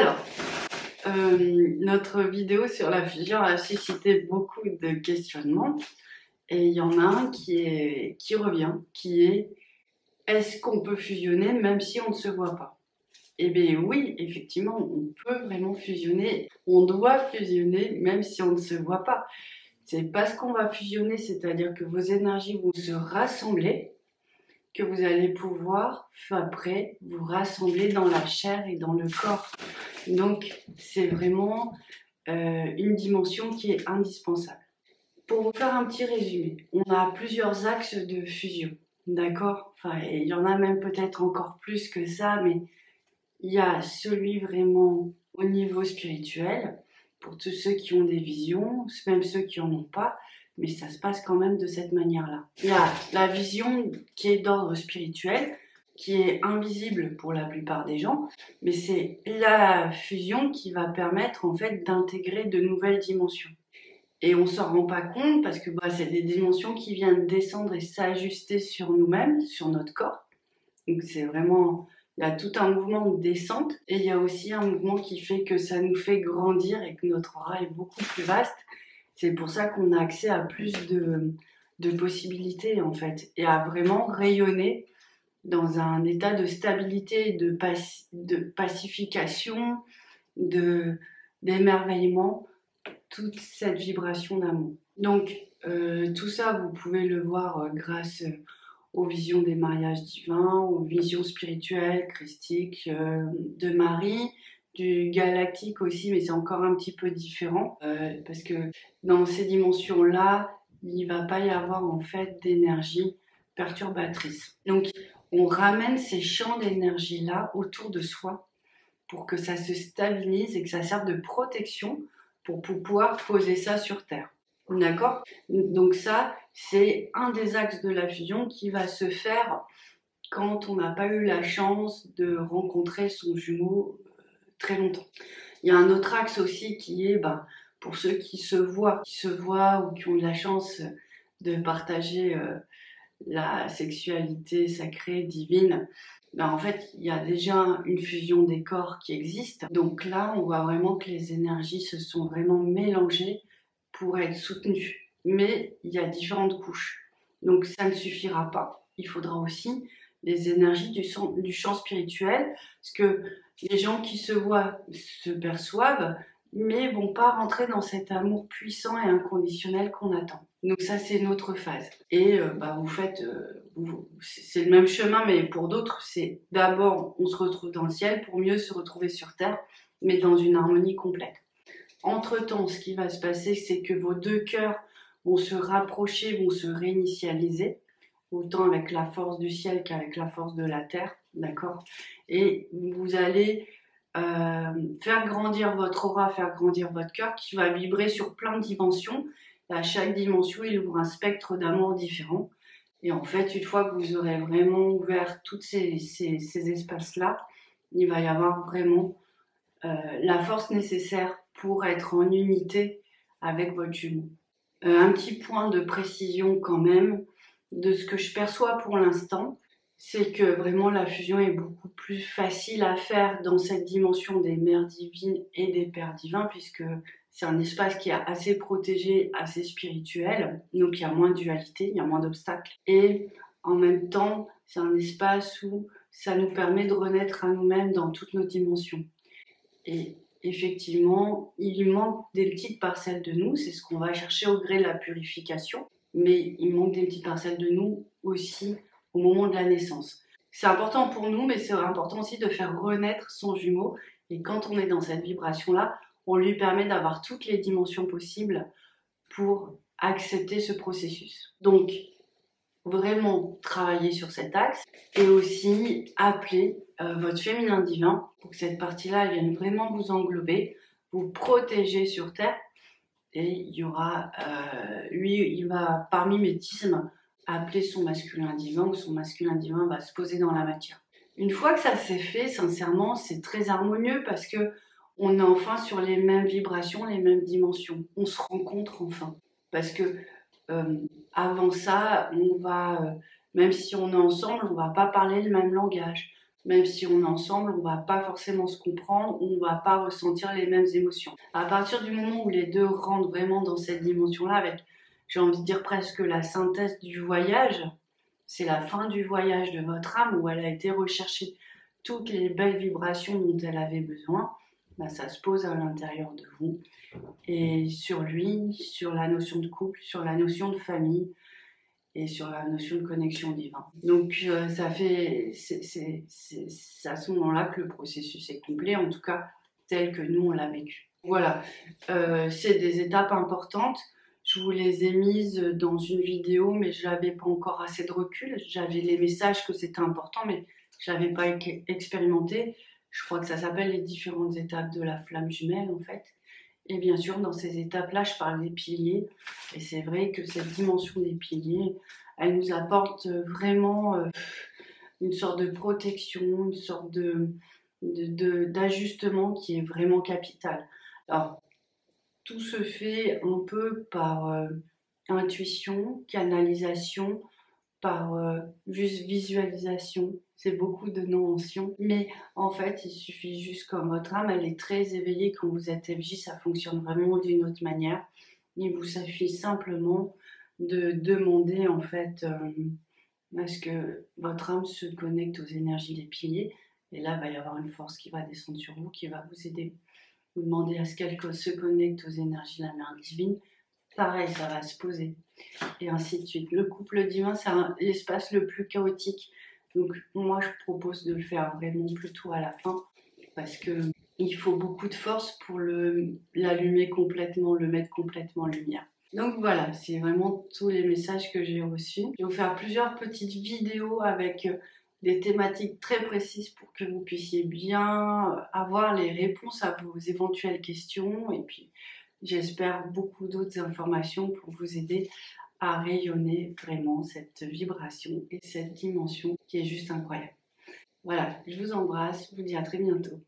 Alors, notre vidéo sur la fusion a suscité beaucoup de questionnements. Et il y en a un qui revient, qui est: est-ce qu'on peut fusionner même si on ne se voit pas? Eh bien oui, effectivement, on peut vraiment fusionner. On doit fusionner même si on ne se voit pas. C'est parce qu'on va fusionner, c'est-à-dire que vos énergies vont se rassembler, que vous allez pouvoir après vous rassembler dans la chair et dans le corps. Donc c'est vraiment une dimension qui est indispensable. Pour vous faire un petit résumé, on a plusieurs axes de fusion, d'accord? Enfin, il y en a même peut-être encore plus que ça, mais il y a celui vraiment au niveau spirituel, pour tous ceux qui ont des visions, même ceux qui n'en ont pas, mais ça se passe quand même de cette manière-là. Il y a la vision qui est d'ordre spirituel, qui est invisible pour la plupart des gens, mais c'est la fusion qui va permettre en fait d'intégrer de nouvelles dimensions. Et on s'en rend pas compte parce que c'est des dimensions qui viennent descendre et s'ajuster sur nous-mêmes, sur notre corps. Donc c'est vraiment, il y a tout un mouvement de descente et il y a aussi un mouvement qui fait que ça nous fait grandir et que notre aura est beaucoup plus vaste. C'est pour ça qu'on a accès à plus de possibilités en fait et à vraiment rayonner dans un état de stabilité, de pacification, d'émerveillement, toute cette vibration d'amour. Donc tout ça, vous pouvez le voir grâce aux visions des mariages divins, aux visions spirituelles, christiques de Marie, du galactique aussi, mais c'est encore un petit peu différent parce que dans ces dimensions-là, il ne va pas y avoir en fait d'énergie perturbatrice. Donc on ramène ces champs d'énergie-là autour de soi pour que ça se stabilise et que ça serve de protection pour pouvoir poser ça sur Terre. D'accord? Donc ça, c'est un des axes de la fusion qui va se faire quand on n'a pas eu la chance de rencontrer son jumeau très longtemps. Il y a un autre axe aussi qui est pour ceux qui se voient ou qui ont la chance de partager la sexualité sacrée, divine. En fait, il y a déjà une fusion des corps qui existe. Donc là, on voit vraiment que les énergies se sont vraiment mélangées pour être soutenues. Mais il y a différentes couches. Donc ça ne suffira pas. Il faudra aussi les énergies du champ spirituel, parce que les gens qui se voient se perçoivent, mais vont pas rentrer dans cet amour puissant et inconditionnel qu'on attend. Donc ça, c'est une autre phase. Et vous faites, c'est le même chemin, mais pour d'autres, c'est d'abord on se retrouve dans le ciel pour mieux se retrouver sur Terre, mais dans une harmonie complète. Entre-temps, ce qui va se passer, c'est que vos deux cœurs vont se rapprocher, vont se réinitialiser, autant avec la force du ciel qu'avec la force de la terre, d'accord? Et vous allez faire grandir votre aura, faire grandir votre cœur qui va vibrer sur plein de dimensions. Et à chaque dimension, il ouvre un spectre d'amour différent. Et en fait, une fois que vous aurez vraiment ouvert tous ces espaces-là, il va y avoir vraiment la force nécessaire pour être en unité avec votre jumeau. Un petit point de précision quand même, de ce que je perçois pour l'instant, c'est que vraiment la fusion est beaucoup plus facile à faire dans cette dimension des mères divines et des pères divins, puisque c'est un espace qui est assez protégé, assez spirituel, donc il y a moins de dualité, il y a moins d'obstacles. Et en même temps, c'est un espace où ça nous permet de renaître à nous-mêmes dans toutes nos dimensions. Et effectivement, il manque des petites parcelles de nous, c'est ce qu'on va chercher au gré de la purification, mais il manque des petites parcelles de nous aussi au moment de la naissance. C'est important pour nous, mais c'est important aussi de faire renaître son jumeau, et quand on est dans cette vibration-là, on lui permet d'avoir toutes les dimensions possibles pour accepter ce processus. Donc, vraiment travailler sur cet axe et aussi appeler votre féminin divin pour que cette partie-là elle vienne vraiment vous englober, vous protéger sur Terre. Et il y aura, lui, il va par mimétisme appeler son masculin divin, ou son masculin divin va se poser dans la matière. Une fois que ça s'est fait, sincèrement, c'est très harmonieux parce que on est enfin sur les mêmes vibrations, les mêmes dimensions. On se rencontre enfin. Parce que avant ça, on va, même si on est ensemble, on va pas parler le même langage. Même si on est ensemble, on va pas forcément se comprendre, on va pas ressentir les mêmes émotions. À partir du moment où les deux rentrent vraiment dans cette dimension-là, avec, j'ai envie de dire presque la synthèse du voyage, c'est la fin du voyage de votre âme où elle a été rechercher toutes les belles vibrations dont elle avait besoin, bah, ça se pose à l'intérieur de vous. Et sur lui, sur la notion de couple, sur la notion de famille et sur la notion de connexion divine. Donc ça fait, c'est à ce moment-là que le processus est complet, en tout cas tel que nous on l'a vécu. Voilà, c'est des étapes importantes. Je vous les ai mises dans une vidéo, mais je n'avais pas encore assez de recul. J'avais les messages que c'était important, mais je n'avais pas expérimenté. Je crois que ça s'appelle les différentes étapes de la flamme jumelle, en fait. Et bien sûr, dans ces étapes-là, je parle des piliers. Et c'est vrai que cette dimension des piliers, elle nous apporte vraiment une sorte de protection, une sorte d'ajustement qui est vraiment capital. Alors, tout se fait un peu par intuition, canalisation, par juste visualisation. C'est beaucoup de non-mention. Mais en fait, il suffit juste comme votre âme, elle est très éveillée quand vous êtes FJ, ça fonctionne vraiment d'une autre manière. Il vous suffit simplement de demander en fait à ce que votre âme se connecte aux énergies des piliers. Et là, il va y avoir une force qui va descendre sur vous, qui va vous aider. Vous demandez à ce qu'elle se connecte aux énergies de la mère divine. Pareil, ça va se poser et ainsi de suite. Le couple divin, c'est l'espace le plus chaotique. Donc moi, je propose de le faire vraiment plutôt à la fin parce que il faut beaucoup de force pour l'allumer complètement, le mettre complètement en lumière. Donc voilà, c'est vraiment tous les messages que j'ai reçus. Je vais vous faire plusieurs petites vidéos avec des thématiques très précises pour que vous puissiez bien avoir les réponses à vos éventuelles questions et puis j'espère beaucoup d'autres informations pour vous aider à rayonner vraiment cette vibration et cette dimension qui est juste incroyable. Voilà, je vous embrasse, je vous dis à très bientôt.